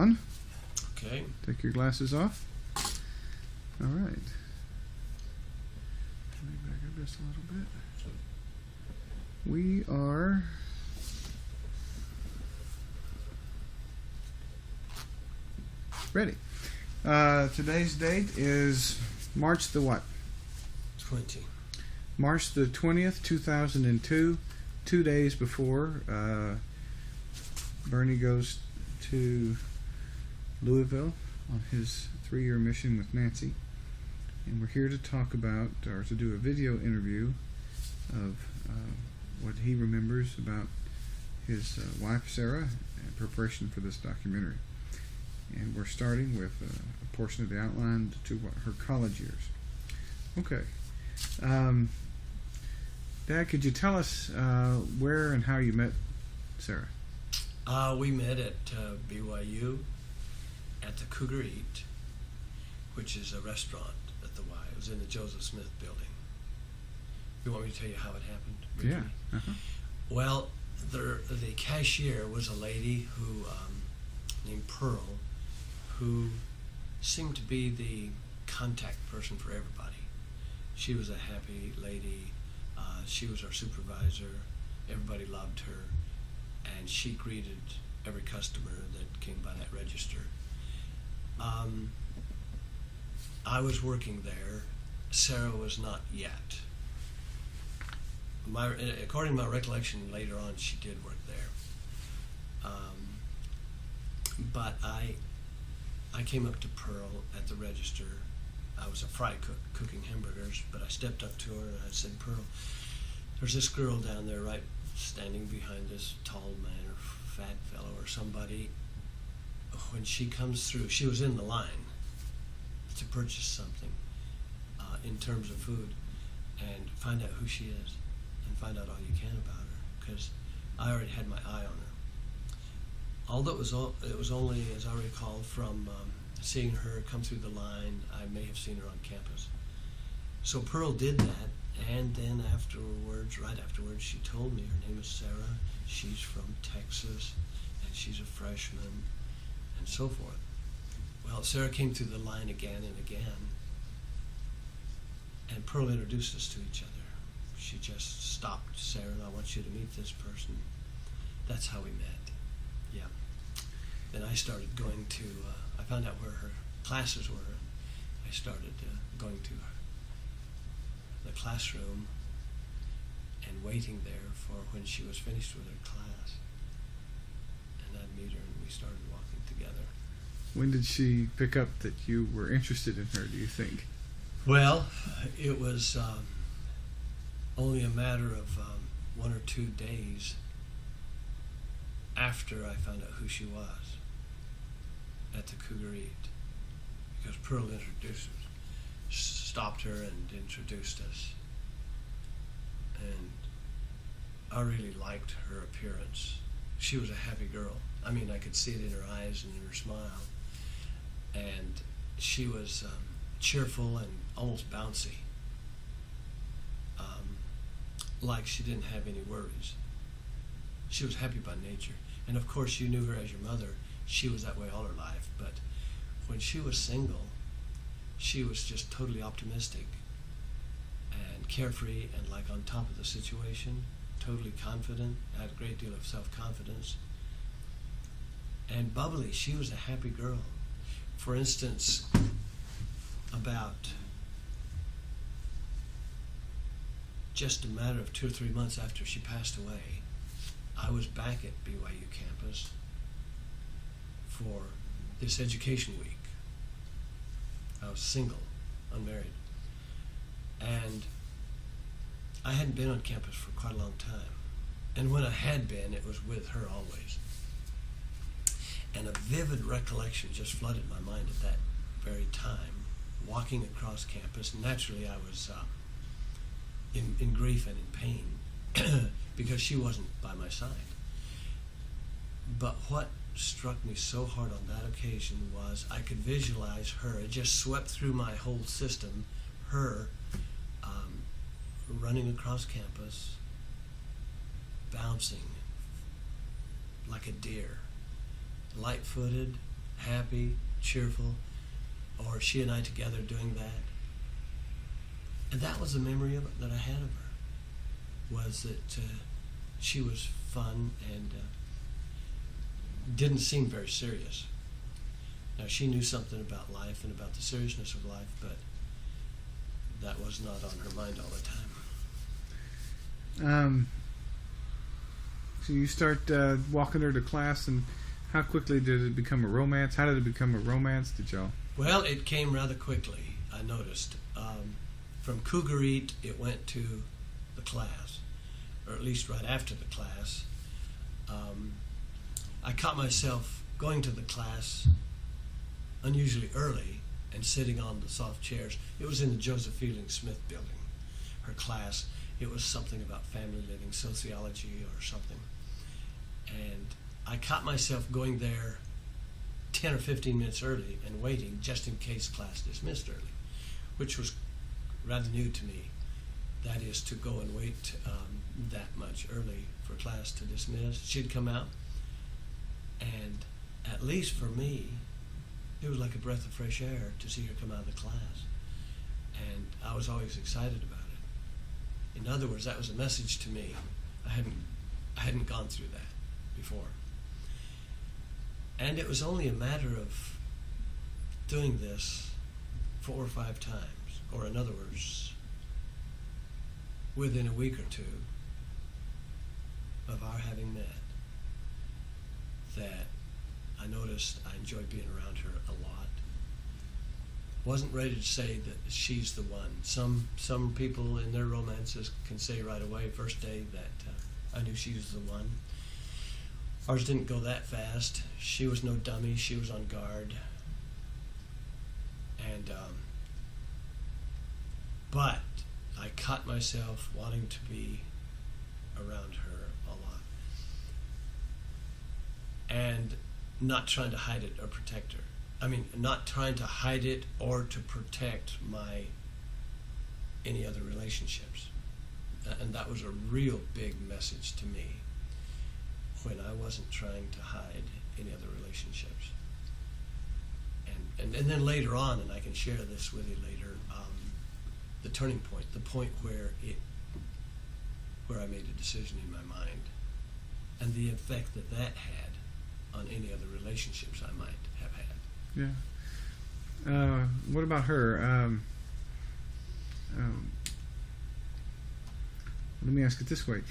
on. Okay. Take your glasses off. All right. Let me back up just a little bit. We are ready. Today's date is March the what? 20. March the 20th, 2002. 2 days before Bernie goes to Louisville on his 3-year mission with Nancy. And we're here to talk about, or to do a video interview of what he remembers about his wife, Sarah, in preparation for this documentary. And we're starting with a portion of the outline to her college years. Okay. Dad, could you tell us where and how you met Sarah? We met at BYU at the Cougar Eat, which is a restaurant at the Y. It was in the Joseph Smith building. You want me to tell you how it happened? Briefly? Yeah. Uh-huh. Well, the cashier was a lady who named Pearl, who seemed to be the contact person for everybody. She was a happy lady. She was our supervisor. Everybody loved her, and she greeted every customer that came by that register. I was working there. Sarah was not yet. According to my recollection, later on she did work there. But I came up to Pearl at the register. I was a fry cook cooking hamburgers, but I stepped up to her and I said, "Pearl, there's this girl down there right standing behind this tall man or fat fellow or somebody. When she comes through," she was in the line to purchase something in terms of food, "and find out who she is and find out all you can about her, because I already had my eye on her." Although it was only, as I recall, from seeing her come through the line, I may have seen her on campus. So Pearl did that, and then right afterwards, she told me her name is Sarah, she's from Texas, and she's a freshman, and so forth. Well, Sarah came through the line again and again, and Pearl introduced us to each other. She just stopped, "Sarah, I want you to meet this person." That's how we met. Yeah. Then I started going to, I found out where her classes were, and I started going to the classroom and waiting there for when she was finished with her class. And I'd meet her and we started walking together. When did she pick up that you were interested in her, do you think? Well, it was only a matter of 1 or 2 days after I found out who she was at the Cougar Eat, because Pearl stopped her and introduced us, and I really liked her appearance. She was a happy girl. I mean, I could see it in her eyes and in her smile, and she was cheerful and almost bouncy, like she didn't have any worries. She was happy by nature. And of course, you knew her as your mother. She was that way all her life. But when she was single, she was just totally optimistic and carefree and like on top of the situation, totally confident, had a great deal of self-confidence. And bubbly. She was a happy girl. For instance, about just a matter of 2 or 3 months after she passed away, I was back at BYU campus for this education week. I was single, unmarried, and I hadn't been on campus for quite a long time. And when I had been, it was with her always. And a vivid recollection just flooded my mind at that very time, walking across campus. Naturally, I was in grief and in pain because she wasn't by my side. But what struck me so hard on that occasion was I could visualize her. It just swept through my whole system, her running across campus, bouncing like a deer, light-footed, happy, cheerful, or she and I together doing that. And that was the memory of it that I had of her, was that she was fun and didn't seem very serious. Now, she knew something about life and about the seriousness of life, but that was not on her mind all the time. So you start walking her to class, and how quickly did it become a romance? How did it become a romance? Did y'all? Well, it came rather quickly, I noticed. From Cougar Eat, it went to the class, or at least right after the class. I caught myself going to the class unusually early and sitting on the soft chairs. It was in the Joseph Fielding Smith building, her class. It was something about family living, sociology or something. And I caught myself going there 10 or 15 minutes early and waiting just in case class dismissed early, which was rather new to me. That is, to go and wait that much early for class to dismiss. She'd come out, and at least for me, it was like a breath of fresh air to see her come out of the class. And I was always excited about it. In other words, that was a message to me. I hadn't gone through that before. And it was only a matter of doing this 4 or 5 times, or in other words, within a week or two of our having met, that I noticed I enjoyed being around her a lot. Wasn't ready to say that she's the one. Some people in their romances can say right away, first day, that I knew she was the one. Ours didn't go that fast. She was no dummy. She was on guard. And but I caught myself wanting to be around her a lot, and not trying to hide it or protect her. I mean, not trying to hide it or to protect any other relationships. And that was a real big message to me, when I wasn't trying to hide any other relationships. And then later on, and I can share this with you later, the turning point, the point where I made a decision in my mind, and the effect that had on any other relationships I might have had. Yeah. What about her? Let me ask it this way.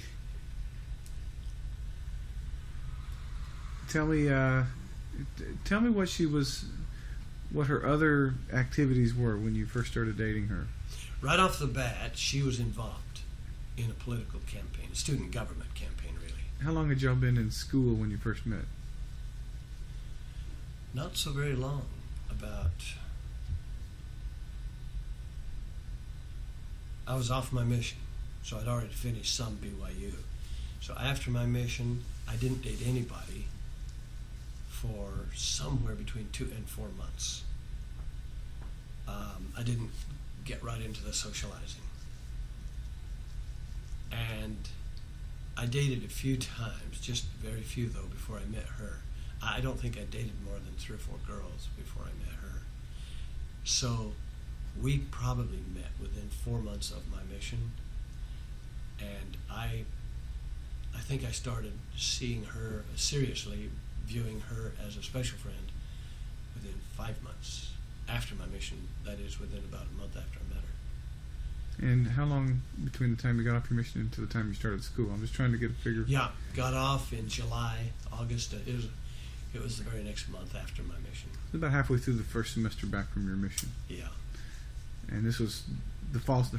Tell me what her other activities were when you first started dating her. Right off the bat, she was involved in a political campaign, a student government campaign, really. How long had y'all been in school when you first met? Not so very long. I was off my mission, so I'd already finished some BYU. So after my mission, I didn't date anybody for somewhere between 2 and 4 months. I didn't get right into the socializing. And I dated a few times, just very few though, before I met her. I don't think I dated more than 3 or 4 girls before I met her. So we probably met within 4 months of my mission, and I think I started seeing her seriously, viewing her as a special friend within 5 months after my mission. That is, within about a month after I met her. And how long between the time you got off your mission and to the time you started school? I'm just trying to get a figure. Yeah, got off in July, August. It was the very next month after my mission. It was about halfway through the first semester back from your mission. Yeah. And this was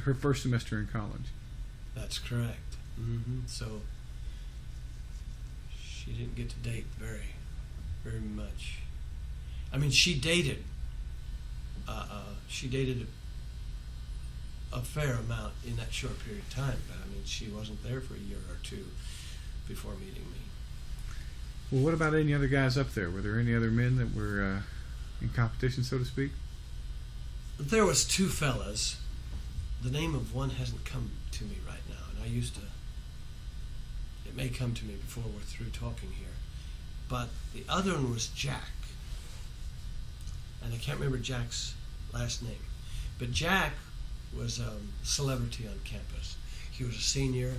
her first semester in college. That's correct. Mm-hmm. So she didn't get to date very, very much. I mean, she dated. She dated a fair amount in that short period of time, but I mean, she wasn't there for a year or two before meeting me. Well, what about any other guys up there? Were there any other men that were in competition, so to speak? There was 2 fellas. The name of one hasn't come to me right now, and I used to. It may come to me before we're through talking here. But the other one was Jack. can't remember Jack's last name, but Jack was a celebrity on campus. He was a senior.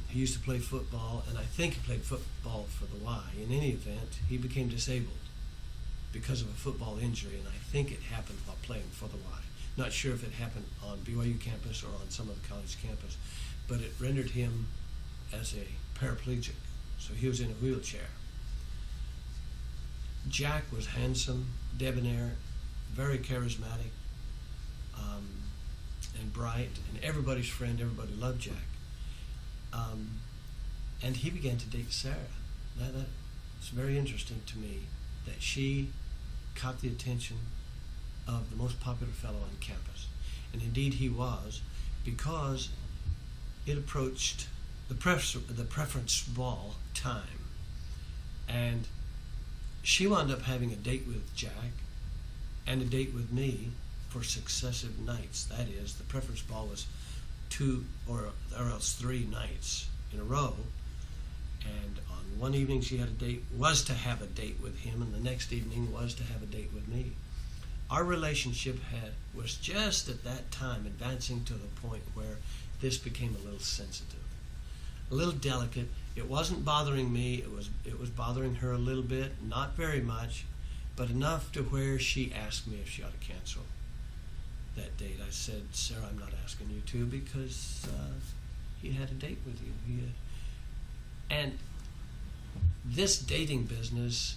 He used to play football, and I think he played football for the Y. In any event, he became disabled because of a football injury, and I think it happened while playing for the Y. Not sure if it happened on BYU campus or on some other college campus, but it rendered him as a paraplegic, so he was in a wheelchair. Jack was handsome, debonair, very charismatic, and bright, and everybody's friend. Everybody loved Jack. And he began to date Sarah. That's very interesting to me that she caught the attention of the most popular fellow on campus. And indeed he was, because it approached the preference ball time. And she wound up having a date with Jack and a date with me for successive nights. That is, the preference ball was 2 or else 3 nights in a row. And on one evening she had was to have a date with him, and the next evening was to have a date with me. Our relationship was just at that time advancing to the point where this became a little sensitive, a little delicate. It wasn't bothering me. It was bothering her a little bit, not very much, but enough to where she asked me if she ought to cancel that date. I said, Sarah, I'm not asking you to, because he had a date with you. And this dating business,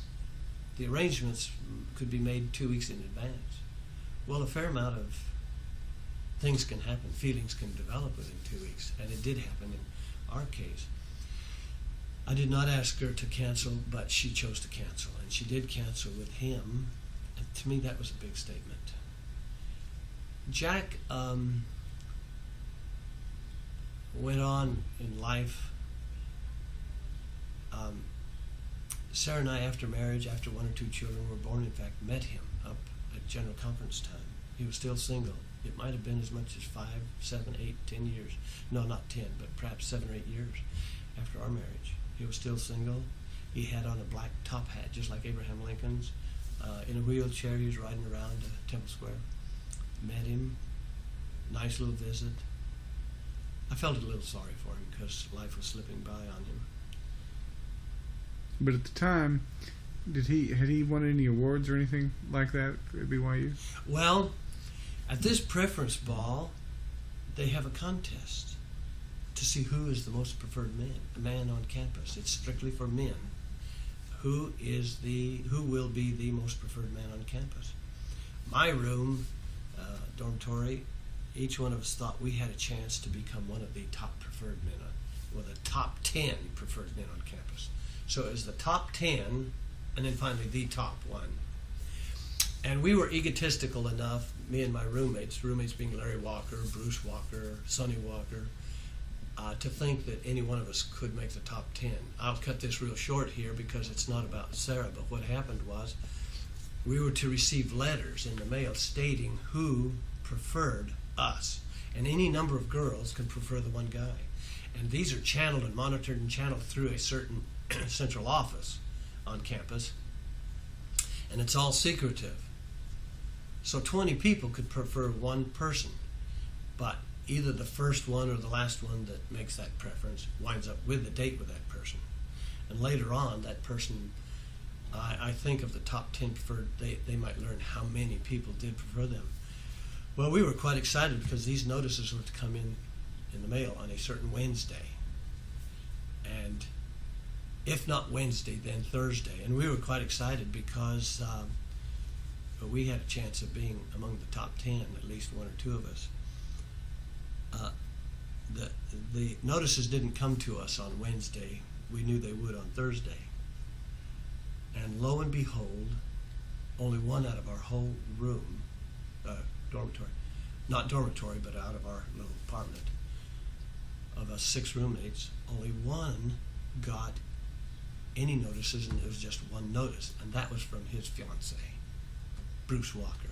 the arrangements could be made 2 weeks in advance. Well, a fair amount of things can happen. Feelings can develop within 2 weeks, and it did happen in our case. I did not ask her to cancel, but she chose to cancel, and she did cancel with him. And to me, that was a big statement. Jack went on in life. Sarah and I, after marriage, after 1 or 2 children were born, in fact, met him up at General Conference time. He was still single. It might have been as much as 5, 7, 8, 10 years. No, not 10, but perhaps 7 or 8 years after our marriage. He was still single. He had on a black top hat, just like Abraham Lincoln's. In a wheelchair, he was riding around Temple Square. Met him. Nice little visit. I felt a little sorry for him because life was slipping by on him. But at the time, had he won any awards or anything like that at BYU? Well, at this preference ball, they have a contest to see who is the most preferred man on campus. It's strictly for men. Who will be the most preferred man on campus? My room, dormitory, each one of us thought we had a chance to become one of the top preferred men, the top 10 preferred men on campus. So it was the top 10, and then finally the top 1. And we were egotistical enough, me and my roommates being Larry Walker, Bruce Walker, Sonny Walker, to think that any one of us could make the top 10. I'll cut this real short here because it's not about Sarah, but what happened was we were to receive letters in the mail stating who preferred us. And any number of girls could prefer the one guy. And these are channeled and monitored and channeled through a certain central office on campus. And it's all secretive. So 20 people could prefer one person, but either the first one or the last one that makes that preference winds up with a date with that person. And later on, that person, I think of the top 10 preferred, they might learn how many people did prefer them. Well, we were quite excited because these notices were to come in the mail on a certain Wednesday. And if not Wednesday, then Thursday. And we were quite excited because we had a chance of being among the top 10, at least 1 or 2 of us. The notices didn't come to us on Wednesday. We knew they would on Thursday. And lo and behold, only one out of our whole room, dormitory, not dormitory, but out of our little apartment, of us 6 roommates, only one got any notices, and it was just one notice, and that was from his fiancée, Bruce Walker.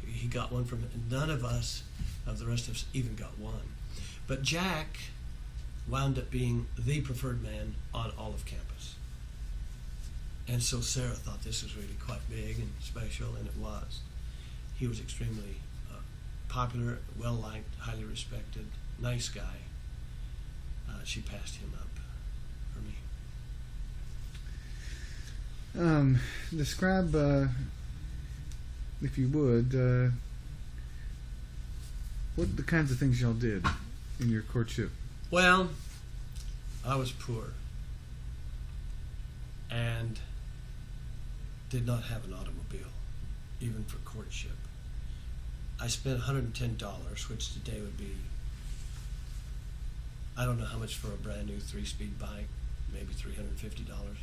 He got one from, none of us, of the rest of us, even got one. But Jack wound up being the preferred man on all of campus. And so Sarah thought this was really quite big and special, and it was. He was extremely popular, well-liked, highly respected, nice guy. She passed him up for me. Describe, if you would, what the kinds of things y'all did in your courtship. Well, I was poor and did not have an automobile, even for courtship. I spent $110, which today would be, I don't know how much for a brand new 3-speed bike, maybe $350.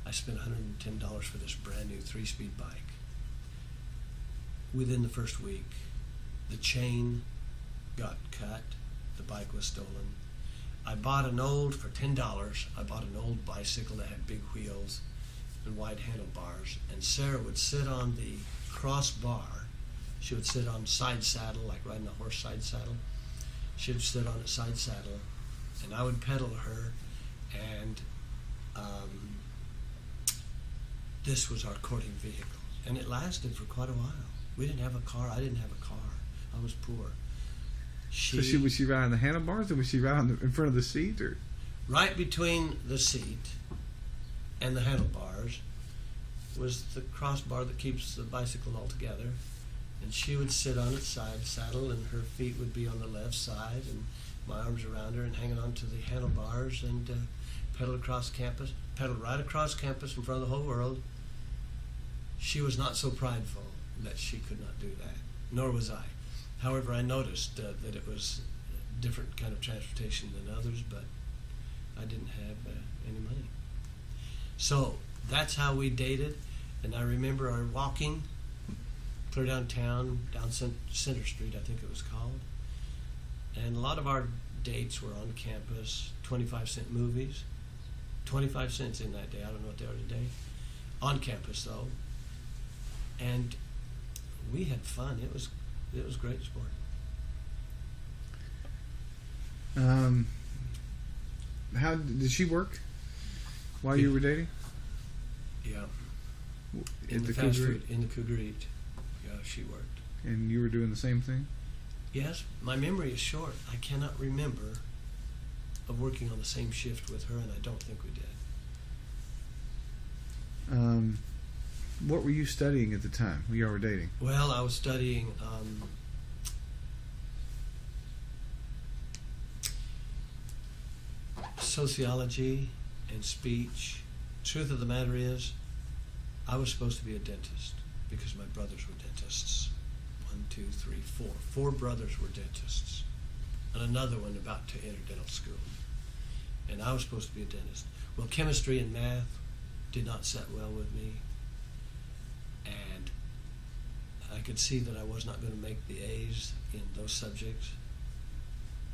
I spent $110 for this brand new 3-speed bike. Within the first week, the chain got cut, the bike was stolen. I bought for $10, I bought an old bicycle that had big wheels and wide handlebars, and Sarah would sit on the crossbar. She would sit on side saddle, like riding a horse side saddle. She would sit on a side saddle, and I would pedal her, and this was our courting vehicle. And it lasted for quite a while. We didn't have a car. I didn't have a car. I was poor. So was she riding the handlebars, or was she riding in front of the seat, or? Right between the seat and the handlebars was the crossbar that keeps the bicycle all together. And she would sit on its side saddle, and her feet would be on the left side, and my arms around her and hanging onto the handlebars, and pedal across campus, pedaled right across campus in front of the whole world. She was not so prideful that she could not do that, nor was I. However, I noticed that it was a different kind of transportation than others, but I didn't have any money. So that's how we dated, and I remember our walking clear downtown, down Center Street, I think it was called. And a lot of our dates were on campus, 25-cent movies. 25 cents in that day, I don't know what they are today. On campus, though. And we had fun. It was great sport. How did she work while you were dating? Yeah. In the fast Cougar food, in the Cougar Eat. Yeah, she worked. And you were doing the same thing? Yes. My memory is short. I cannot remember of working on the same shift with her, and I don't think we did. What were you studying at the time when you were dating? Well, I was studying sociology and speech. Truth of the matter is, I was supposed to be a dentist because my brothers were dentists. 1, 2, 3, 4. 4 brothers were dentists, and another one about to enter dental school. And I was supposed to be a dentist. Well, chemistry and math did not set well with me, and I could see that I was not going to make the A's in those subjects,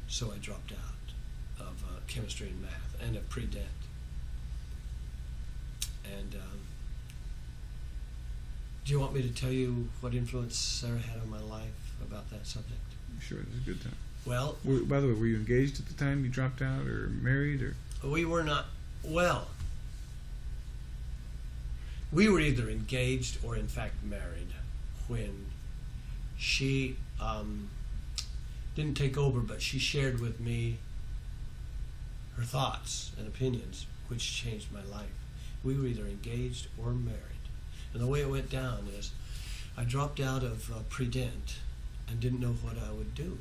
so I dropped out of chemistry and math and a pre-dent. And do you want me to tell you what influence Sarah had on my life about that subject? Sure, it was a good time. Well, by the way, were you engaged at the time you dropped out, or married, or? We were not. Well, we were either engaged or, in fact, married when she didn't take over, but she shared with me her thoughts and opinions, which changed my life. We were either engaged or married. And the way it went down is I dropped out of pre-dent and didn't know what I would do.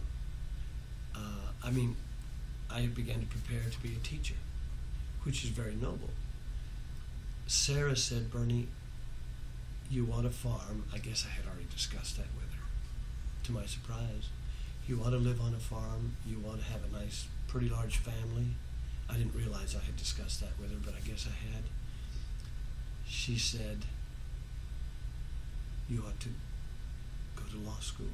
I began to prepare to be a teacher, which is very noble. Sarah said, Bernie, you want a farm. I guess I had already discussed that with her, to my surprise. You want to live on a farm. You want to have a nice, pretty large family. I didn't realize I had discussed that with her, but I guess I had. She said, you ought to go to law school.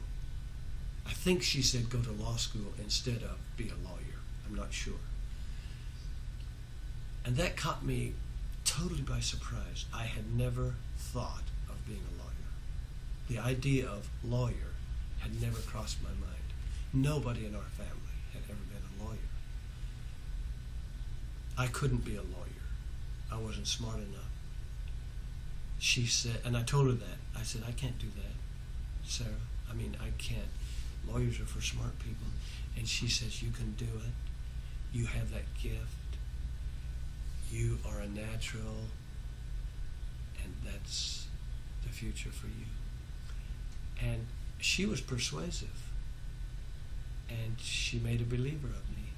I think she said go to law school instead of be a lawyer. I'm not sure. And that caught me totally by surprise. I had never thought of being a lawyer. The idea of lawyer had never crossed my mind. Nobody in our family had ever been a lawyer. I couldn't be a lawyer. I wasn't smart enough. she said, and I told her that. I said, I can't do that, Sarah. I mean, I can't. Lawyers are for smart people. And she says, you can do it. You have that gift. You are a natural, and that's the future for you. And she was persuasive, and she made a believer of me,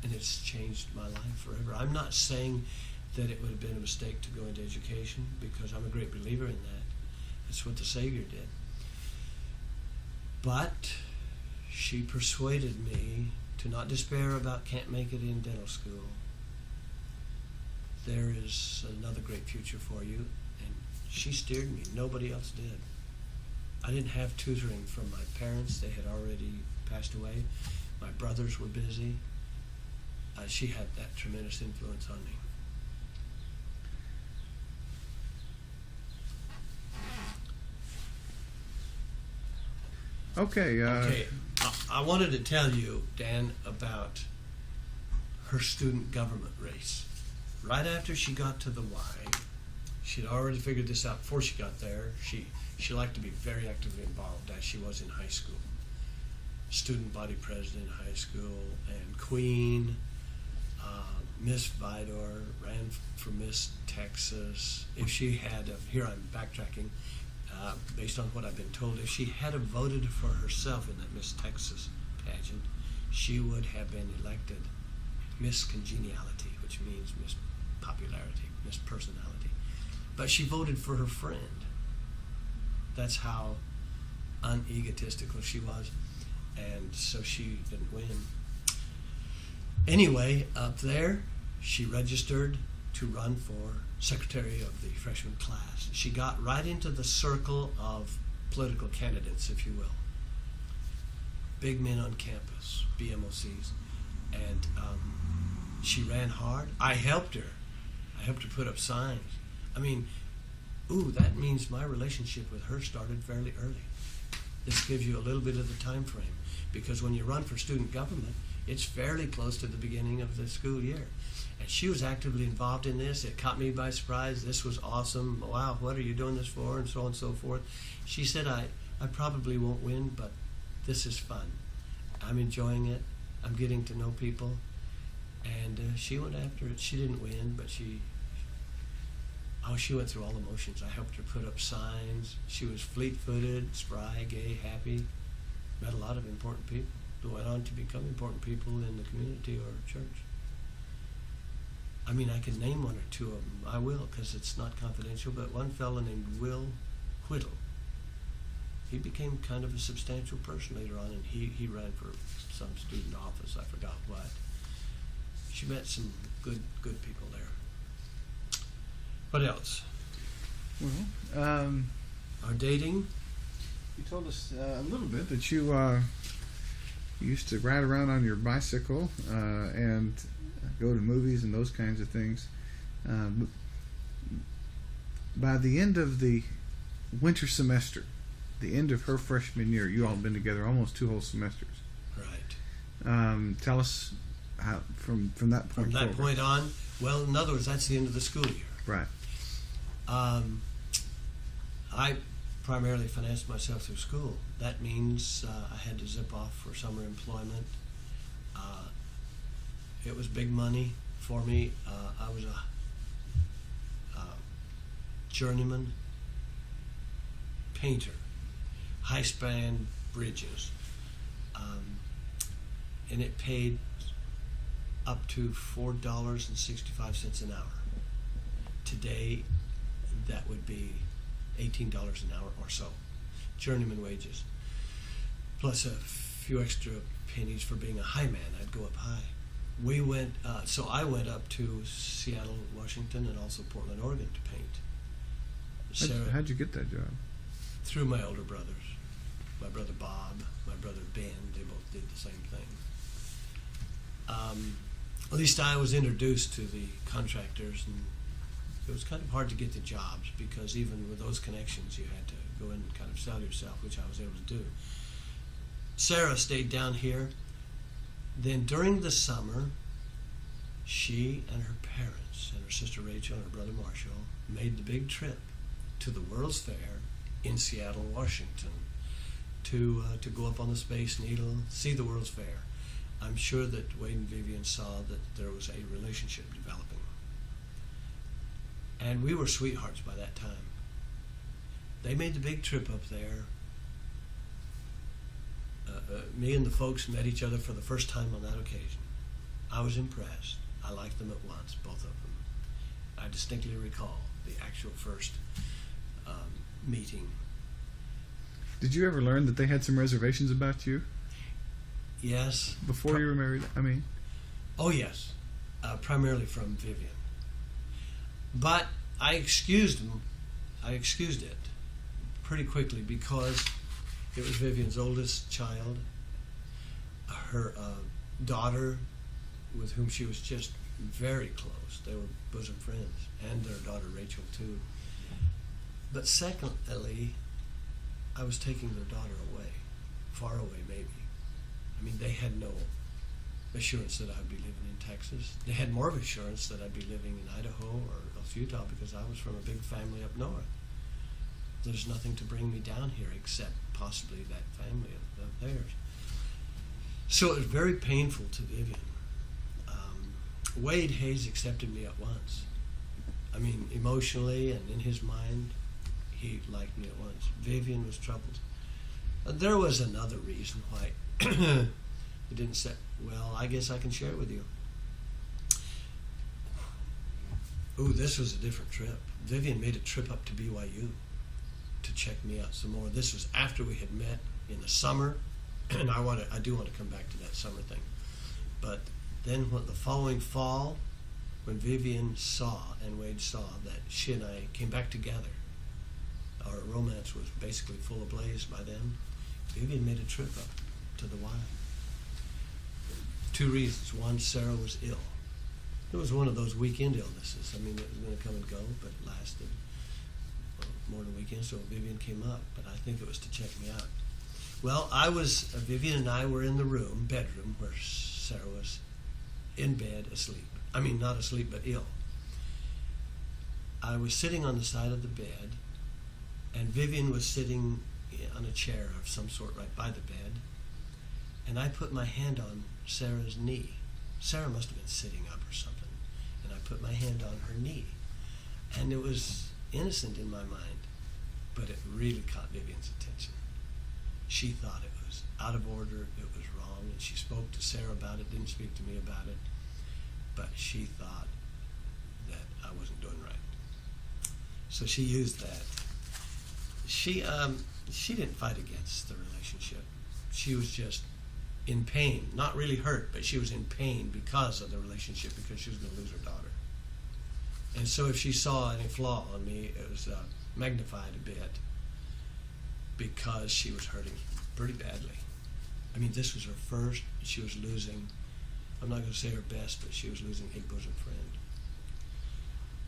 and it's changed my life forever. I'm not saying that it would have been a mistake to go into education, because I'm a great believer in that. That's what the Savior did. But she persuaded me to not despair about can't make it in dental school. There is another great future for you. And she steered me. Nobody else did. I didn't have tutoring from my parents. They had already passed away. My brothers were busy. She had that tremendous influence on me. Okay. Okay, I wanted to tell you, Dan, about her student government race. Right after she got to the Y, she'd already figured this out before she got there. She liked to be very actively involved, as she was in high school. Student body president in high school, and Queen, Miss Vidor, ran for Miss Texas. If she had, here I'm backtracking, based on what I've been told, if she had have voted for herself in that Miss Texas pageant, she would have been elected Miss Congeniality, which means Miss Popularity, Miss Personality. But she voted for her friend. That's how unegotistical she was, and so she didn't win. Anyway, up there, she registered to run for secretary of the freshman class. She got right into the circle of political candidates, if you will. Big men on campus, BMOCs. And she ran hard. I helped her. I helped her put up signs. I mean, that means my relationship with her started fairly early. This gives you a little bit of the time frame, because when you run for student government, it's fairly close to the beginning of the school year. And she was actively involved in this. It caught me by surprise. This was awesome. Wow, what are you doing this for? And so on and so forth. She said, I probably won't win, but this is fun. I'm enjoying it. I'm getting to know people. And she went after it. She didn't win, but she went through all the motions. I helped her put up signs. She was fleet-footed, spry, gay, happy. Met a lot of important people who went on to become important people in the community or church. I mean, I can name one or two of them. I will, because it's not confidential, but one fellow named Will Whittle. He became kind of a substantial person later on, and he ran for some student office, I forgot what. She met some good people there. What else? Well, our dating. You told us a little bit that you used to ride around on your bicycle and go to movies and those kinds of things. By the end of the winter semester, the end of her freshman year, you all have been together almost 2 whole semesters. Right. Tell us how from that point. From that point on, well, in other words, that's the end of the school year. Right. I primarily financed myself through school. That means I had to zip off for summer employment. It was big money for me. I was a journeyman painter, high-span bridges, and it paid up to $4.65 an hour. Today, that would be $18 an hour or so, journeyman wages, plus a few extra pennies for being a high man. I'd go up high. We went, so I went up to Seattle, Washington, and also Portland, Oregon to paint. How'd you get that job? Through my older brothers. My brother Bob, my brother Ben, they both did the same thing. At least I was introduced to the contractors, and it was kind of hard to get the jobs, because even with those connections, you had to go in and kind of sell yourself, which I was able to do. Sarah stayed down here. Then during the summer, she and her parents and her sister Rachel and her brother Marshall made the big trip to the World's Fair in Seattle, Washington, to go up on the Space Needle, see the World's Fair. I'm sure that Wade and Vivian saw that there was a relationship developing. And we were sweethearts by that time. They made the big trip up there. Me and the folks met each other for the first time on that occasion. I was impressed. I liked them at once, both of them. I distinctly recall the actual first meeting. Did you ever learn that they had some reservations about you Yes. before you were married? I mean, Oh, yes. Primarily from Vivian. But I excused them. I excused it pretty quickly because it was Vivian's oldest child, her daughter, with whom she was just very close. They were bosom friends, and their daughter Rachel too. But secondly, I was taking their daughter away, far away maybe. I mean, they had no assurance that I'd be living in Texas. They had more of assurance that I'd be living in Idaho or Else Utah because I was from a big family up north. There's nothing to bring me down here except possibly that family of theirs. So it was very painful to Vivian. Wade Hayes accepted me at once. I mean, emotionally and in his mind, he liked me at once. Vivian was troubled. There was another reason why he didn't say, well, I guess I can share it with you. Ooh, this was a different trip. Vivian made a trip up to BYU to check me out some more. This was after we had met in the summer, and I do want to come back to that summer thing. But then the following fall, when Vivian saw and Wade saw that she and I came back together, our romance was basically full ablaze by then, Vivian made a trip up to the wild. Two reasons. One, Sarah was ill. It was one of those weekend illnesses. I mean, it was going to come and go, but it lasted more than a weekend, so Vivian came up, but I think it was to check me out. Well, Vivian and I were in the bedroom, where Sarah was in bed asleep. I mean, not asleep, but ill. I was sitting on the side of the bed, and Vivian was sitting on a chair of some sort right by the bed, and I put my hand on Sarah's knee. Sarah must have been sitting up or something, and I put my hand on her knee. And it was innocent in my mind, but it really caught Vivian's attention. She thought it was out of order, it was wrong, and she spoke to Sarah about it, didn't speak to me about it, but she thought that I wasn't doing right. So she used that. She didn't fight against the relationship. She was just in pain, not really hurt, but she was in pain because of the relationship, because she was going to lose her daughter. And so if she saw any flaw on me, it was magnified a bit because she was hurting pretty badly. I mean, this was her first. She was losing, I'm not going to say her best, but she was losing a bosom friend.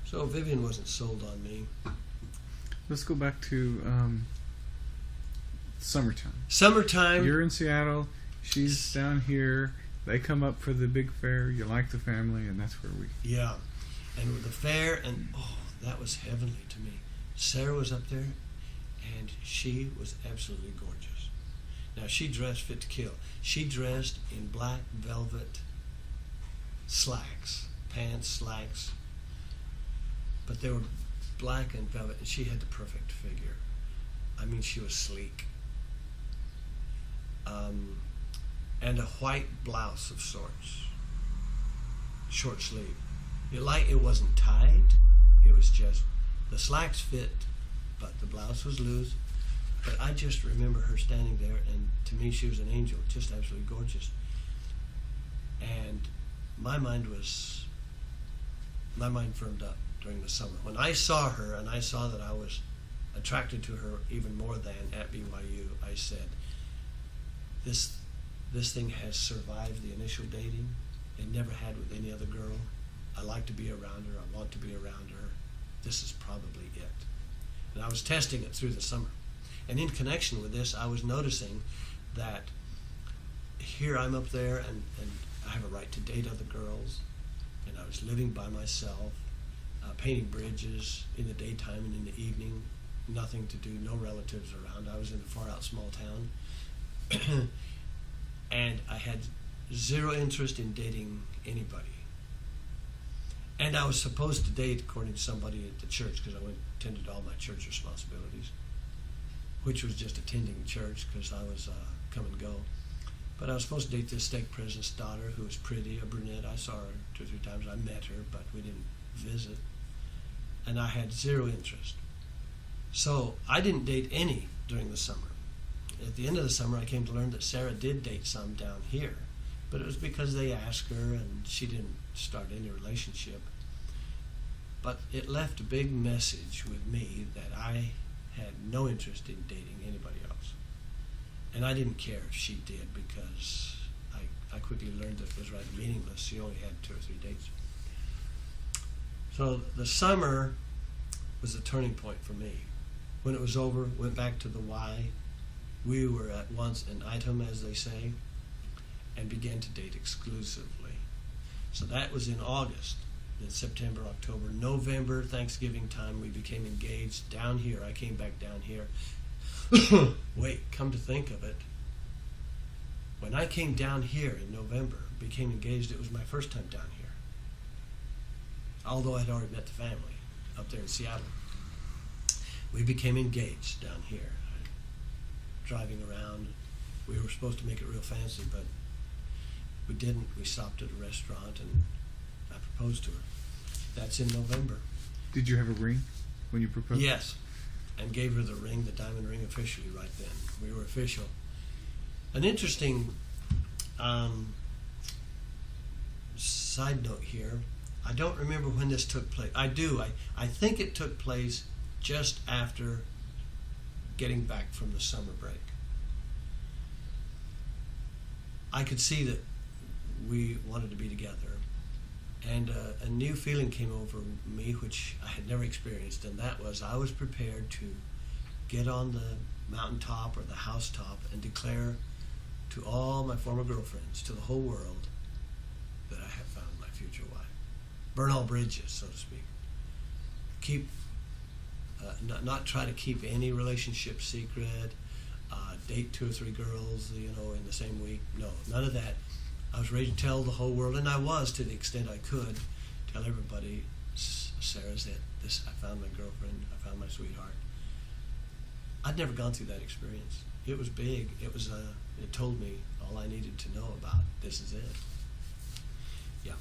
So Vivian wasn't sold on me. let's go back to summertime. Summertime. You're in Seattle. She's down here. They come up for the big fair. You like the family, and that's where we... Yeah. And with the fair, and that was heavenly to me. Sarah was up there, and she was absolutely gorgeous. Now, she dressed fit to kill. She dressed in black velvet slacks, pants, slacks, but they were black and velvet, and she had the perfect figure. I mean, she was sleek. And a white blouse of sorts, short sleeve. It wasn't tight. It was just, the slacks fit, but the blouse was loose. But I just remember her standing there, and to me she was an angel, just absolutely gorgeous. And my mind firmed up during the summer. When I saw her, and I saw that I was attracted to her even more than at BYU, I said, this thing has survived the initial dating. It never had with any other girl. I like to be around her. I want to be around her. This is probably it. And I was testing it through the summer. And in connection with this, I was noticing that here I'm up there, and I have a right to date other girls, and I was living by myself, painting bridges in the daytime and in the evening, nothing to do, no relatives around. I was in a far out small town. And I had zero interest in dating anybody. And I was supposed to date according to somebody at the church because I attended all my church responsibilities, which was just attending church because I was come and go. But I was supposed to date this stake president's daughter who was pretty, a brunette. I saw her 2 or 3 times. I met her, but we didn't visit. And I had zero interest. So I didn't date any during the summer. At the end of the summer, I came to learn that Sarah did date some down here. But it was because they asked her and she didn't start any relationship. But it left a big message with me that I had no interest in dating anybody else. And I didn't care if she did because I quickly learned that it was rather meaningless. She only had 2 or 3 dates. So the summer was a turning point for me. When it was over, went back to the Y. We were at once an item, as they say, and began to date exclusively. So that was in August. Then September, October, November, Thanksgiving time, we became engaged down here. I came back down here. Wait, come to think of it, when I came down here in November, became engaged, it was my first time down here. Although I'd already met the family up there in Seattle. We became engaged down here. Driving around, we were supposed to make it real fancy, but we didn't. We stopped at a restaurant and I proposed to her. That's in November. Did you have a ring when you proposed? Yes, and gave her the ring, the diamond ring, officially right then. We were official. An interesting side note here. I don't remember when this took place. I do. I think it took place just after getting back from the summer break. I could see that we wanted to be together. And a new feeling came over me, which I had never experienced, and that was I was prepared to get on the mountaintop or the housetop and declare to all my former girlfriends, to the whole world, that I have found my future wife. Burn all bridges, so to speak. Keep, not try to keep any relationship secret, date 2 or 3 girls, in the same week. No, none of that. I was ready to tell the whole world, and I was, to the extent I could, tell everybody, Sarah's it. I found my girlfriend. I found my sweetheart. I'd never gone through that experience. It was big. It told me all I needed to know about this is it. Yeah.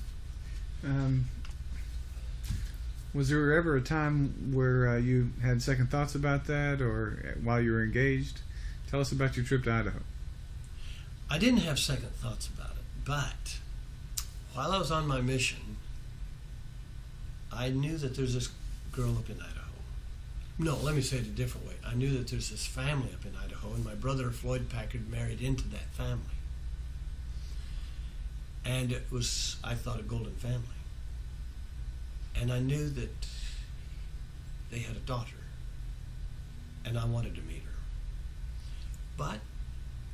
Was there ever a time where you had second thoughts about that, or while you were engaged? Tell us about your trip to Idaho. I didn't have second thoughts about it. But while I was on my mission, I knew that there's this girl up in Idaho. No, let me say it a different way. I knew that there's this family up in Idaho, and my brother Floyd Packard married into that family. And it was, I thought, a golden family. And I knew that they had a daughter, and I wanted to meet her. But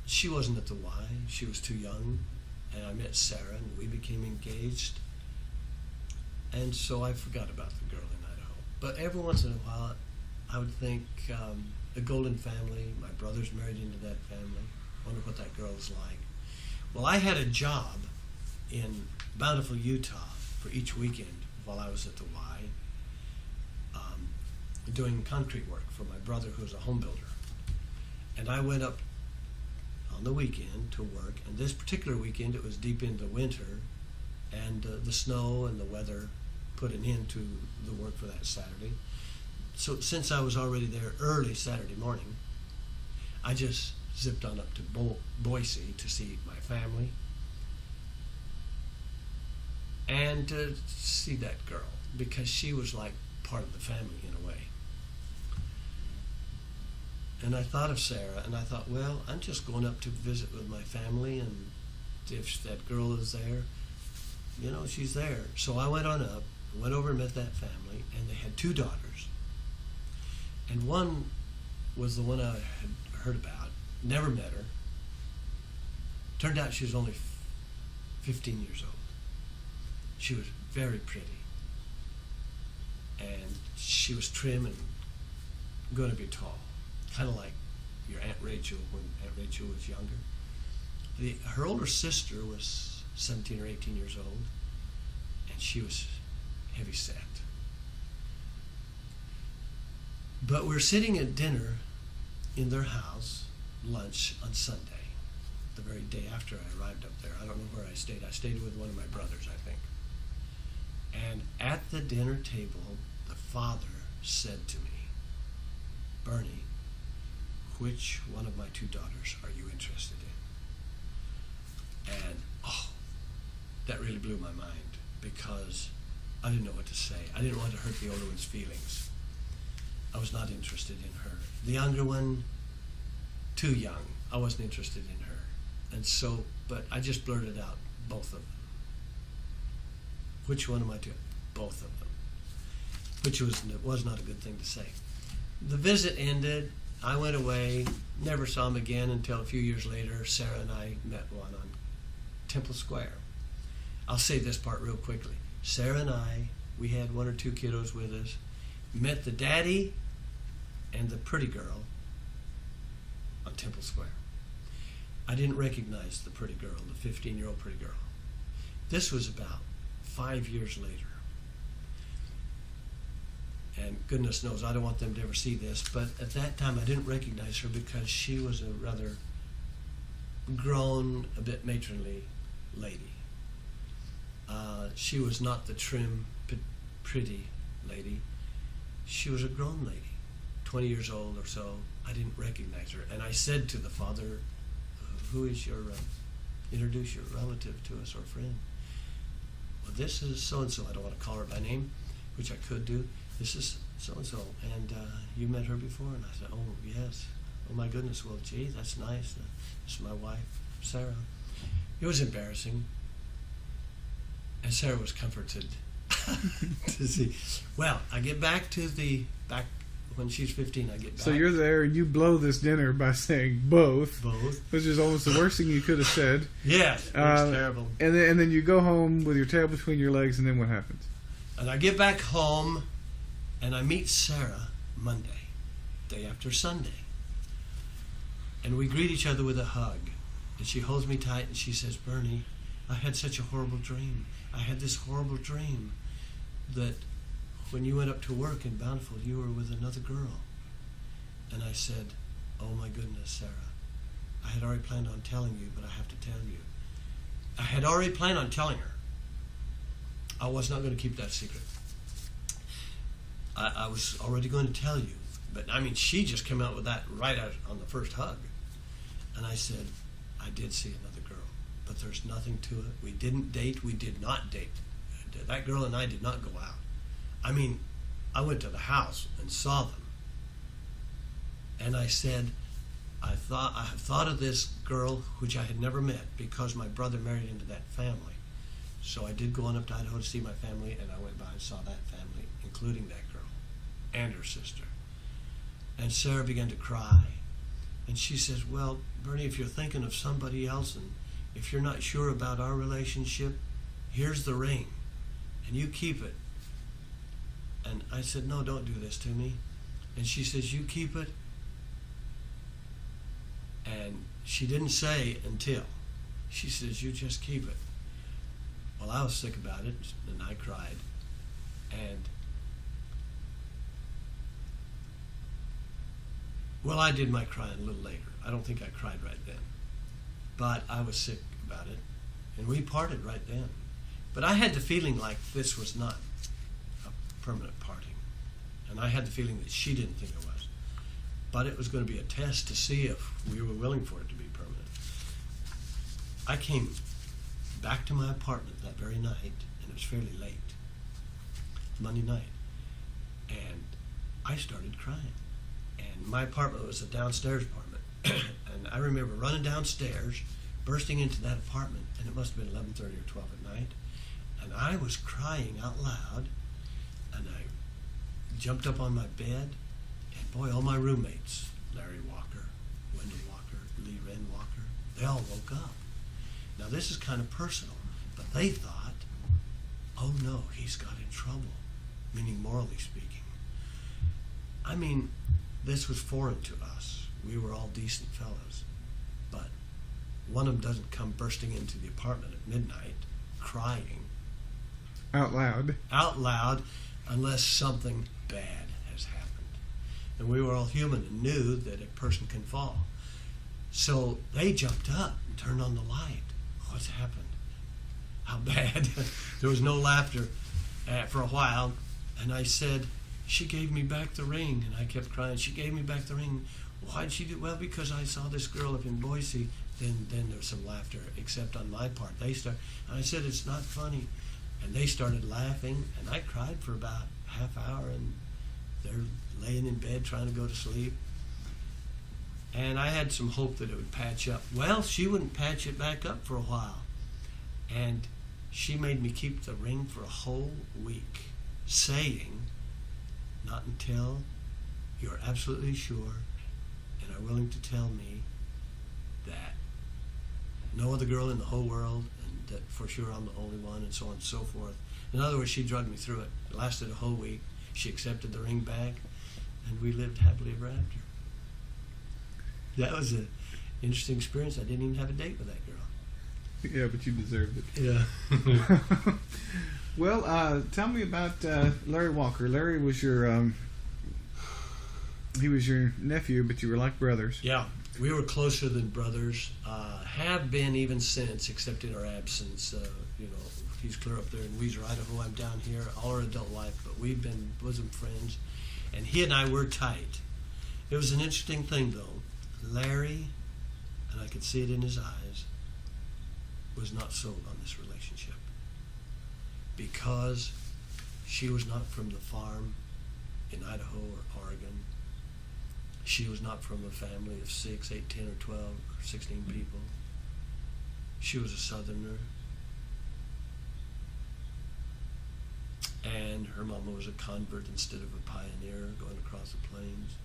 she wasn't at the Y. She was too young. And I met Sarah, and we became engaged. And so I forgot about the girl in Idaho. But every once in a while, I would think, a golden family, my brother's married into that family. Wonder what that girl is like. Well, I had a job in Bountiful, Utah for each weekend while I was at the Y, doing concrete work for my brother, who was a home builder. And I went up on the weekend to work, and this particular weekend it was deep into winter, and the snow and the weather put an end to the work for that Saturday. So since I was already there early Saturday morning, I just zipped on up to Boise to see my family and to see that girl, because she was like part of the family in a way. And I thought of Sarah, and I thought, well, I'm just going up to visit with my family, and if that girl is there, she's there. So I went on up, went over and met that family, and they had 2 daughters. And one was the one I had heard about, never met her. Turned out she was only 15 years old. She was very pretty. And she was trim and going to be tall, kind of like your Aunt Rachel when Aunt Rachel was younger. Her older sister was 17 or 18 years old, and she was heavy set. But we're sitting at dinner in their house, lunch on Sunday, the very day after I arrived up there. I don't know where I stayed. I stayed with one of my brothers, I think. And at the dinner table, the father said to me, "Bernie, which one of my two daughters are you interested in?" And, that really blew my mind, because I didn't know what to say. I didn't want to hurt the older one's feelings. I was not interested in her. The younger one, too young. I wasn't interested in her. And so, but I just blurted out, both of them. Which one am I to? Both of them. Which was not a good thing to say. The visit ended. I went away, never saw him again until a few years later. Sarah and I met one on Temple Square. I'll say this part real quickly. Sarah and I, we had one or two kiddos with us, met the daddy and the pretty girl on Temple Square. I didn't recognize the pretty girl, the 15-year-old pretty girl. This was about 5 years later. And goodness knows, I don't want them to ever see this, but at that time I didn't recognize her because she was a rather grown, a bit matronly lady. She was not the trim, pretty lady. She was a grown lady, 20 years old or so. I didn't recognize her. And I said to the father, "Who is your, introduce your relative to us or friend?" "Well, this is so-and-so." I don't want to call her by name, which I could do. "This is so-and-so, and you met her before?" And I said, "Oh, yes." "Oh, my goodness. Well, gee, that's nice. This is my wife, Sarah." It was embarrassing. And Sarah was comforted to see. Well, I get back when she's 15, I get back. So you're there and you blow this dinner by saying both. Both. Which is almost the worst thing you could have said. Yes, it was terrible. And then you go home with your tail between your legs, and then what happens? And I get back home, and I meet Sarah Monday, day after Sunday. And we greet each other with a hug. And she holds me tight, and she says, "Bernie, I had such a horrible dream. I had this horrible dream that when you went up to work in Bountiful, you were with another girl." And I said, "Oh my goodness, Sarah. I had already planned on telling you, but I have to tell you." I had already planned on telling her. I was not going to keep that secret. I was already going to tell you. But, I mean, she just came out with that right out on the first hug. And I said, "I did see another girl, but there's nothing to it. We didn't date. We did not date. That girl and I did not go out. I mean, I went to the house and saw them." And I said, I have thought of this girl, which I had never met, because my brother married into that family. So I did go on up to Idaho to see my family, and I went by and saw that family, including that girl and her sister. And Sarah began to cry. And she says, "Well, Bernie, if you're thinking of somebody else, and if you're not sure about our relationship, here's the ring, and you keep it." And I said, "No, don't do this to me." And she says, "You keep it." And she didn't say until. She says, "You just keep it." Well, I was sick about it, and I cried. And, well, I did my crying a little later. I don't think I cried right then. But I was sick about it, and we parted right then. But I had the feeling like this was not a permanent parting. And I had the feeling that she didn't think it was. But it was going to be a test to see if we were willing for it to be permanent. I came back to my apartment that very night, and it was fairly late, Monday night, and I started crying. And my apartment was a downstairs apartment. And I remember running downstairs, bursting into that apartment, and it must have been 11:30 or 12 at night, and I was crying out loud, and I jumped up on my bed, and boy, all my roommates, Larry Walker, Wendell Walker, Lee Wren Walker, they all woke up. Now this is kind of personal, but they thought, "Oh no, he's got in trouble," meaning morally speaking. I mean, this was foreign to us. We were all decent fellows. But one of them doesn't come bursting into the apartment at midnight crying Out loud. unless something bad has happened. And we were all human and knew that a person can fall. So they jumped up and turned on the light. What's happened? How bad? There was no laughter for a while. And I said, she gave me back the ring. And I kept crying, she gave me back the ring. Why'd she do? Well, because I saw this girl up in Boise. Then there was some laughter, except on my part. And I said, it's not funny. And they started laughing, and I cried for about half hour, and they're laying in bed trying to go to sleep. And I had some hope that it would patch up. Well, she wouldn't patch it back up for a while. And she made me keep the ring for a whole week, saying, not until you're absolutely sure and are willing to tell me that no other girl in the whole world, and that for sure I'm the only one, and so on and so forth. In other words, she drugged me through it. It lasted a whole week. She accepted the ring back, and we lived happily ever after. That was an interesting experience. I didn't even have a date with that girl. Yeah, but you deserved it. Yeah. Well, tell me about Larry Walker. Larry was your he was your nephew, but you were like brothers. Yeah, we were closer than brothers. Have been even since, except in our absence. He's clear up there in Weiser, Idaho. I'm down here, all our adult life, but we've been bosom friends, and he and I were tight. It was an interesting thing, though. Larry, and I could see it in his eyes, was not sold on this relationship because she was not from the farm in Idaho or Oregon. She was not from a family of 6, 8, 10, or 12, or 16 people. She was a Southerner. And her mama was a convert instead of a pioneer going across the plains.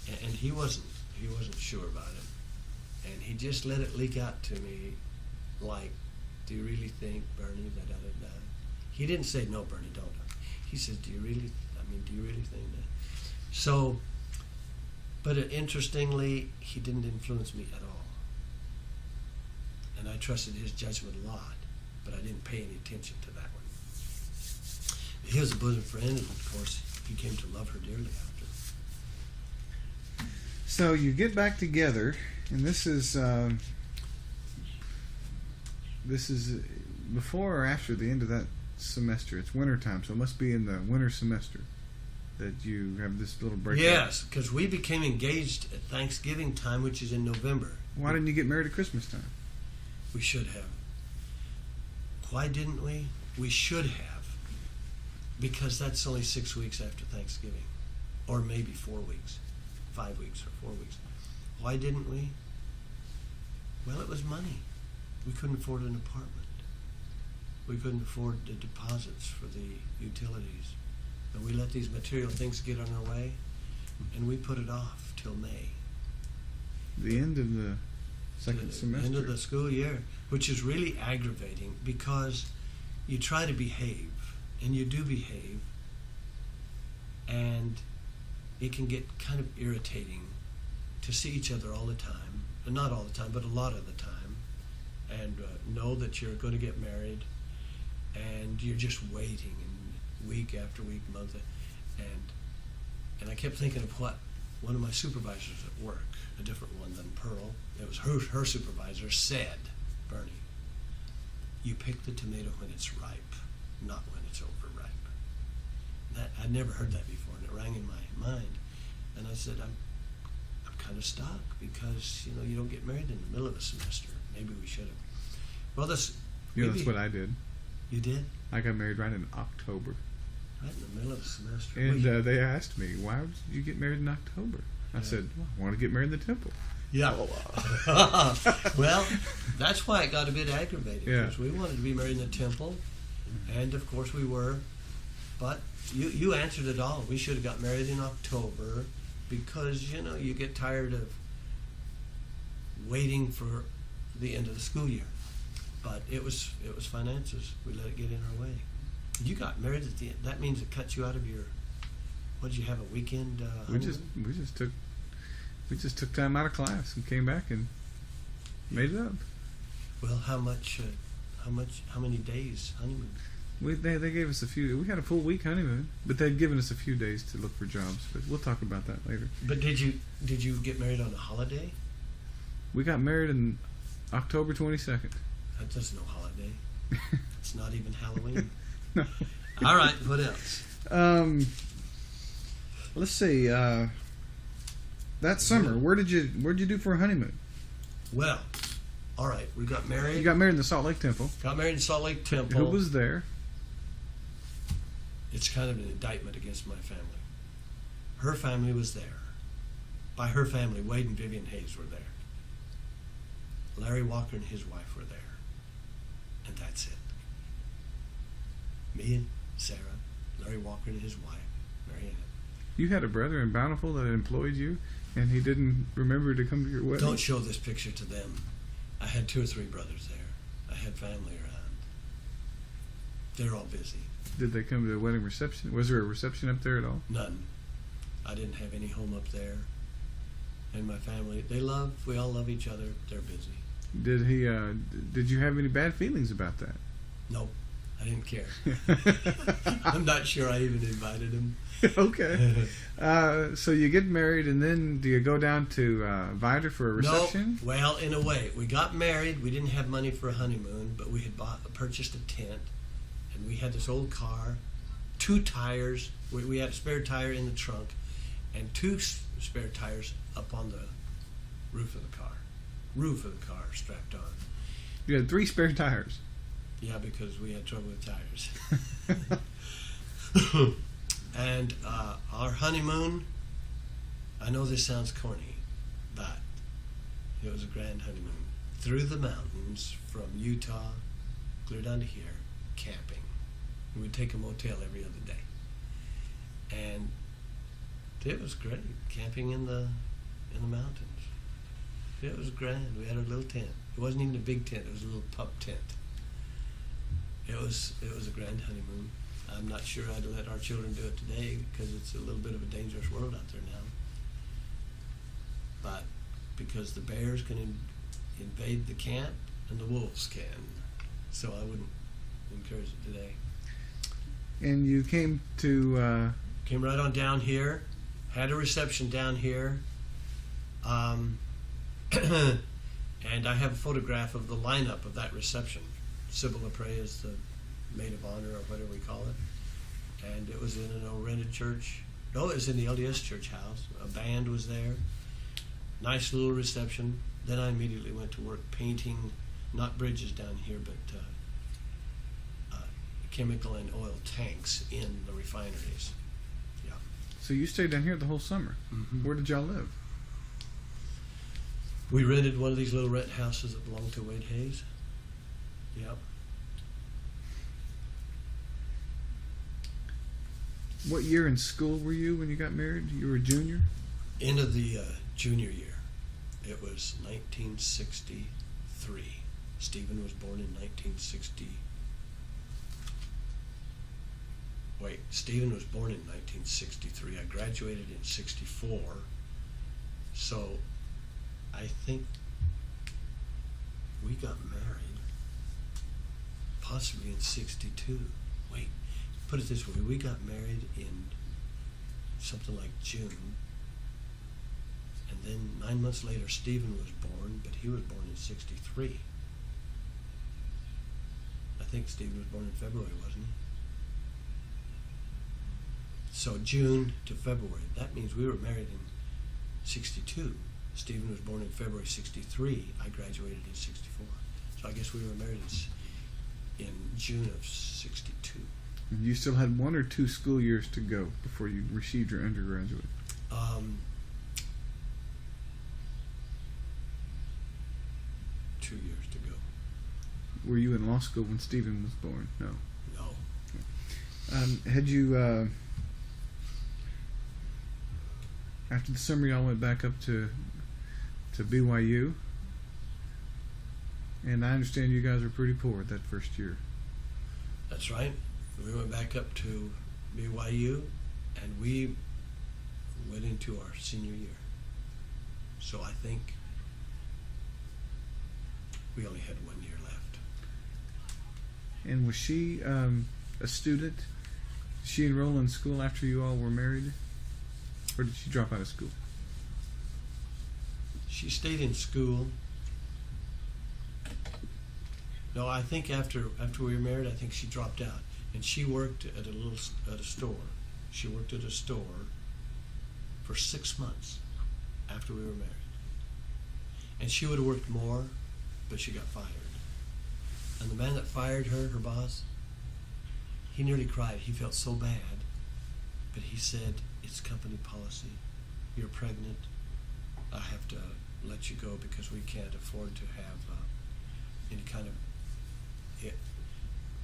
And he wasn't sure about it. And he just let it leak out to me like, do you really think, Bernie, da da da da? He didn't say, no, Bernie, don't. He said, do you really think that? So, but interestingly, he didn't influence me at all. And I trusted his judgment a lot, but I didn't pay any attention to that one. He was a bosom friend, and of course, he came to love her dearly after. So you get back together, and this is before or after the end of that semester. It's wintertime, so it must be in the winter semester that you have this little break. Yes, because we became engaged at Thanksgiving time, which is in November. Why didn't you get married at Christmas time? We should have. Why didn't we? We should have. Because that's only 6 weeks after Thanksgiving. Or maybe 4 weeks. 5 weeks or 4 weeks. Why didn't we? Well, it was money. We couldn't afford an apartment. We couldn't afford the deposits for the utilities. And we let these material things get on our way, and we put it off till May. The end of the second semester. End of the school year, which is really aggravating because you try to behave, and you do behave, and it can get kind of irritating to see each other all the time, and not all the time, but a lot of the time, and know that you're going to get married, and you're just waiting, and week after week, month, and I kept thinking of what one of my supervisors at work, a different one than Pearl, it was her supervisor, said, Bernie, you pick the tomato when it's ripe, not when it's overripe. That I'd never heard that before, and it rang in my mind. And I said, I'm kind of stuck because you don't get married in the middle of a semester. Maybe we should have. Well, that's what I did. You did? I got married right in October. Right in the middle of the semester. And they asked me, why did you get married in October? I said, well, I want to get married in the temple. Yeah. Well, that's why it got a bit aggravated. Because we wanted to be married in the temple, and of course we were. But you answered it all. We should have got married in October because, you get tired of waiting for the end of the school year. But it was finances. We let it get in our way. You got married at the end. That means it cut you out of your what did you have, a weekend? We just took time out of class and came back and made it up. Well, how many days honeymoon? They gave us a few. We had a full week honeymoon, but they'd given us a few days to look for jobs. But we'll talk about that later. But did you get married on a holiday? We got married in October 22nd. That's no holiday. It's not even Halloween. No. All right. What else? Let's see. That summer, what'd you do for a honeymoon? Well, all right. We got married. You got married in the Salt Lake Temple. Got married in Salt Lake Temple. Who was there? It's kind of an indictment against my family. Her family was there. By her family, Wade and Vivian Hayes were there. Larry Walker and his wife were there. And that's it. Me and Sarah, Larry Walker and his wife, Mary Ann. You had a brother in Bountiful that employed you, and he didn't remember to come to your wedding? Don't show this picture to them. I had 2 or 3 brothers there. I had family around. They're all busy. Did they come to the wedding reception? Was there a reception up there at all? None. I didn't have any home up there. And my family, we all love each other. They're busy. Did you have any bad feelings about that? Nope. I didn't care. I'm not sure I even invited him. Okay. So you get married, and then do you go down to Vida for a reception? No. Well, in a way. We got married. We didn't have money for a honeymoon, but we had purchased a tent, and we had this old car, 2 tires. We had a spare tire in the trunk, and 2 spare tires up on the roof of the car. Strapped on. You had 3 spare tires. Yeah, because we had trouble with tires. And our honeymoon, I know this sounds corny, but it was a grand honeymoon. Through the mountains from Utah, clear down to here, camping. We would take a motel every other day. And it was great, camping in the mountains. It was grand. We had our little tent. It wasn't even a big tent. It was a little pup tent. It was a grand honeymoon. I'm not sure I'd let our children do it today because it's a little bit of a dangerous world out there now. But because the bears can invade the camp and the wolves can, so I wouldn't encourage it today. And you came right on down here, had a reception down here. And I have a photograph of the lineup of that reception. Sybil LaPrey is the maid of honor, or whatever we call it. And it was in an old rented church. No, it was in the LDS church house. A band was there. Nice little reception. Then I immediately went to work painting, not bridges down here, but chemical and oil tanks in the refineries. Yeah. So you stayed down here the whole summer. Mm-hmm. Where did y'all live? We rented one of these little rent houses that belonged to Wade Hayes. Yep. What year in school were you when you got married? You were a junior? End of the junior year. It was 1963. Stephen was born in 1960. Wait, Stephen was born in 1963. I graduated in 64. So I think we got married possibly in 62. Wait, put it this way. We got married in something like June. And then 9 months later, Stephen was born, but he was born in 63. I think Stephen was born in February, wasn't he? So June to February. That means we were married in 62. Stephen was born in February 63. I graduated in 64. So I guess we were married in June of 62. And you still had 1 or 2 school years to go before you received your undergraduate? 2 years to go. Were you in law school when Stephen was born? No. No. Had you, after the summer, y'all went back up to BYU? And I understand you guys were pretty poor that first year. That's right. We went back up to BYU, and we went into our senior year. So I think we only had 1 year left. And was she a student? Did she enroll in school after you all were married? Or did she drop out of school? She stayed in school. No, I think after we were married, I think she dropped out, and she worked at a store. She worked at a store for 6 months after we were married, and she would have worked more, but she got fired. And the man that fired her, her boss, he nearly cried. He felt so bad, but he said, "It's company policy. You're pregnant. I have to let you go because we can't afford to have any kind of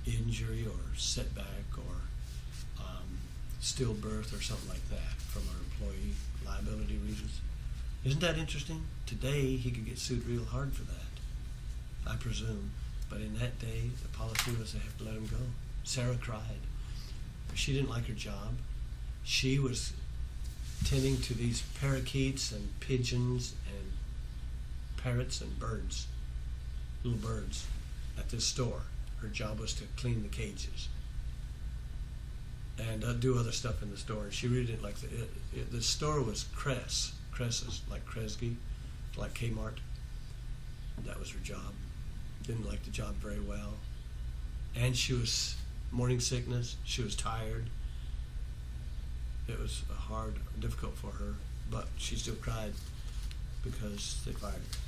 injury or setback or stillbirth or something like that from our employee liability reasons." Isn't that interesting? Today he could get sued real hard for that, I presume. But in that day, the policy was they have to let him go. Sarah cried. She didn't like her job. She was tending to these parakeets and pigeons and parrots and birds, little birds, at this store. Her job was to clean the cages and do other stuff in the store. She really didn't like the store was Cresses, like Kresge, like Kmart. That was her job. Didn't like the job very well. And she was morning sickness. She was tired. It was hard, difficult for her, but she still cried because they fired her.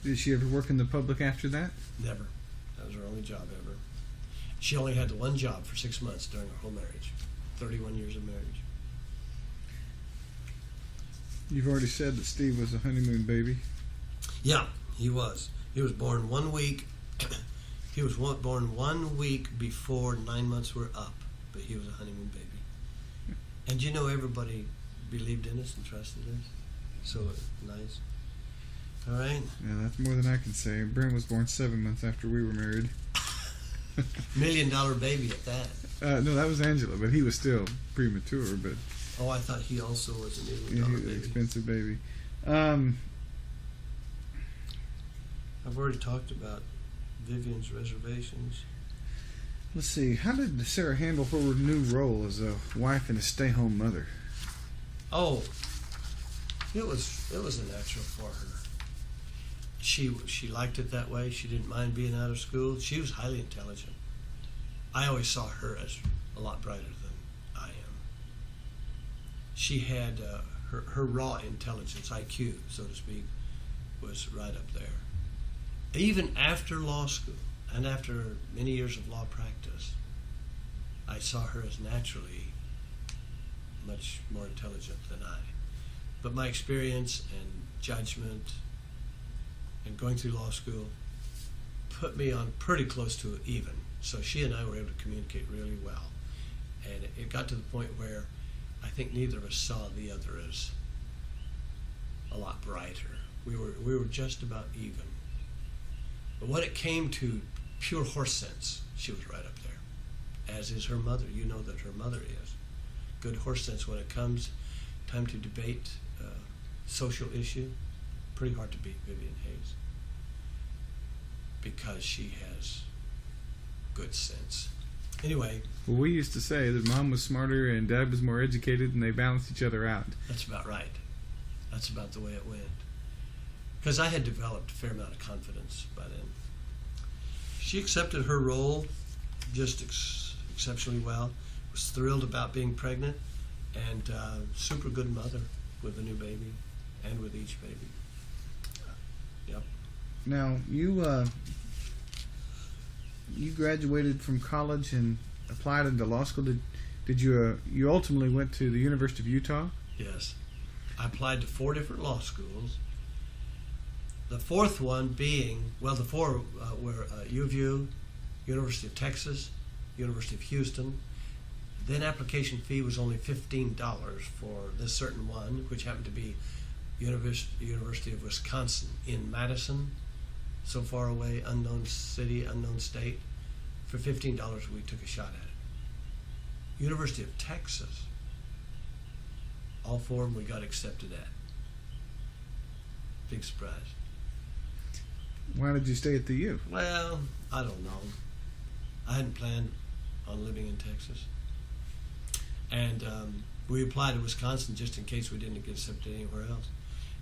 Did she ever work in the public after that? Never. That was her only job ever. She only had one job for 6 months during her whole marriage. 31 years of marriage. You've already said that Steve was a honeymoon baby. Yeah, he was. He was born 1 week. He was born 1 week before 9 months were up, but he was a honeymoon baby. And you know, everybody believed in us and trusted us. So nice. All right. Yeah, that's more than I can say. Brent was born 7 months after we were married. $1 million baby at that. No, that was Angela, but he was still premature. But oh, I thought he also was a $1 yeah, million he was an baby. expensive baby. I've already talked about Vivian's reservations. Let's see. How did Sarah handle her new role as a wife and a stay-home mother? Oh, it was a natural for her. She liked it that way. She didn't mind being out of school. She was highly intelligent. I always saw her as a lot brighter than I am. She had her raw intelligence, IQ, so to speak, was right up there. Even after law school and after many years of law practice, I saw her as naturally much more intelligent than I. But my experience and judgment and going through law school put me on pretty close to even. So she and I were able to communicate really well. And it got to the point where I think neither of us saw the other as a lot brighter. We were just about even. But when it came to pure horse sense, she was right up there, as is her mother. You know that her mother is. Good horse sense when it comes time to debate social issue. Pretty hard to beat Vivian Hayes because she has good sense. Anyway. Well, we used to say that Mom was smarter and Dad was more educated, and they balanced each other out. That's about right. That's about the way it went. Because I had developed a fair amount of confidence by then. She accepted her role just exceptionally well, was thrilled about being pregnant, and super good mother with a new baby and with each baby. Yep. Now, you graduated from college and applied into law school. Did you you ultimately went to the University of Utah? Yes. I applied to 4 different law schools. The fourth one being, well, the 4 were U of U, University of Texas, University of Houston. Then application fee was only $15 for this certain one, which happened to be University of Wisconsin in Madison, so far away, unknown city, unknown state. For $15, we took a shot at it. University of Texas, all four of them we got accepted at. Big surprise. Why did you stay at the U? Well, I don't know. I hadn't planned on living in Texas. And we applied to Wisconsin just in case we didn't get accepted anywhere else.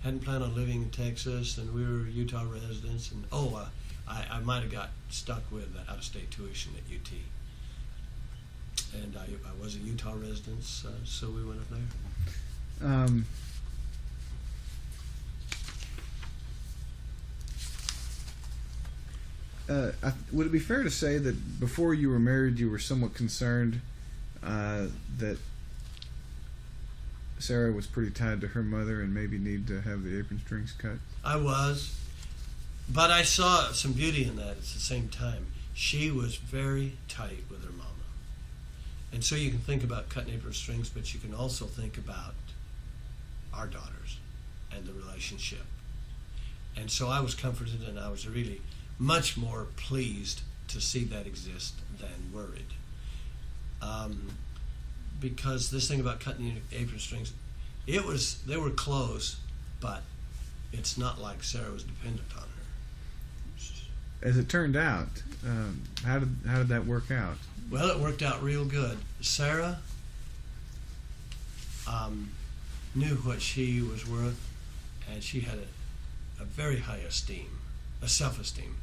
Hadn't planned on living in Texas, and we were Utah residents. And I might have got stuck with the out-of-state tuition at UT. And I was a Utah resident, so we went up there. Would it be fair to say that before you were married, you were somewhat concerned that Sarah was pretty tied to her mother and maybe need to have the apron strings cut? I was, but I saw some beauty in that at the same time. She was very tight with her mama. And so you can think about cutting apron strings, but you can also think about our daughters and the relationship. And so I was comforted, and I was really much more pleased to see that exist than worried. Because this thing about cutting apron strings, they were close, but it's not like Sarah was dependent on her. As it turned out, how did that work out? Well, it worked out real good. Sarah knew what she was worth, and she had a very high self-esteem,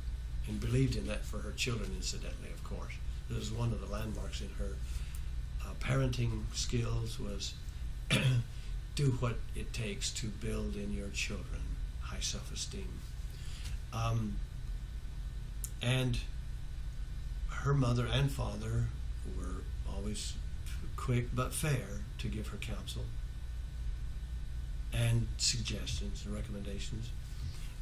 and believed in that for her children, incidentally, of course. This was one of the landmarks in her parenting skills, was do what it takes to build in your children high self-esteem. And her mother and father were always quick but fair to give her counsel and suggestions and recommendations.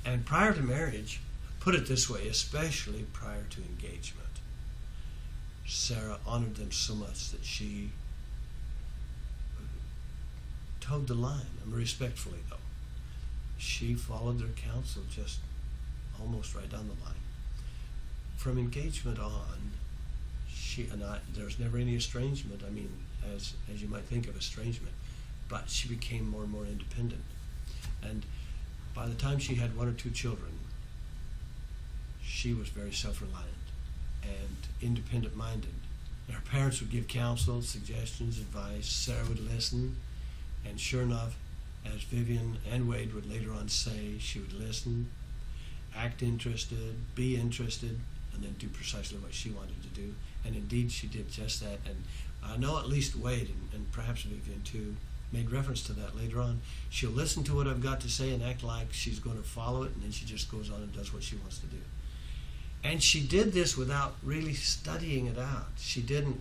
And prior to marriage, put it this way, especially prior to engagement, Sarah honored them so much that she towed the line, respectfully though. She followed their counsel just almost right down the line. From engagement on, there's never any estrangement. I mean, as you might think of estrangement, but she became more and more independent. And by the time she had one or two children, she was very self-reliant and independent-minded. Her parents would give counsel, suggestions, advice. Sarah would listen, and sure enough, as Vivian and Wade would later on say, she would listen, act interested, be interested, and then do precisely what she wanted to do. And indeed, she did just that. And I know at least Wade, and perhaps Vivian too, made reference to that later on. She'll listen to what I've got to say and act like she's going to follow it, and then she just goes on and does what she wants to do. And she did this without really studying it out. She didn't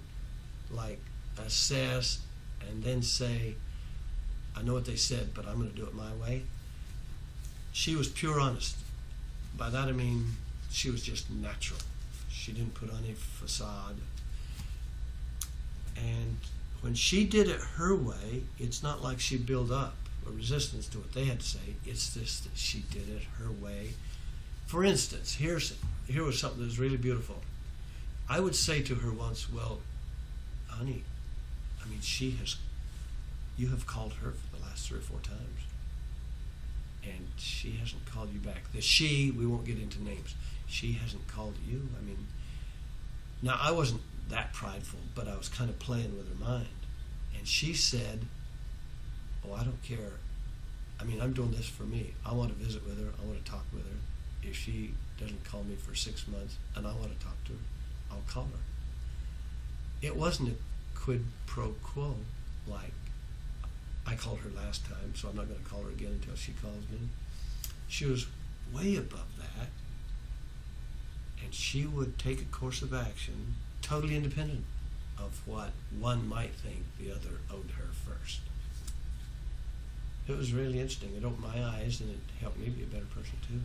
assess and then say, I know what they said, but I'm going to do it my way. She was pure honest. By that I mean she was just natural. She didn't put on a facade. And when she did it her way, it's not like she built up a resistance to what they had to say. It's this, that she did it her way. For instance, here was something that was really beautiful. I would say to her once, well, honey, I mean, you have called her for the last 3 or 4 times, and she hasn't called you back. We won't get into names. She hasn't called you. I mean, now I wasn't that prideful, but I was kind of playing with her mind. And she said, oh, I don't care. I mean, I'm doing this for me. I want to visit with her. I want to talk with her. If she doesn't call me for 6 months and I want to talk to her, I'll call her. It wasn't a quid pro quo like I called her last time, so I'm not going to call her again until she calls me. She was way above that, and she would take a course of action totally independent of what one might think the other owed her first. It was really interesting. It opened my eyes, and it helped me be a better person too.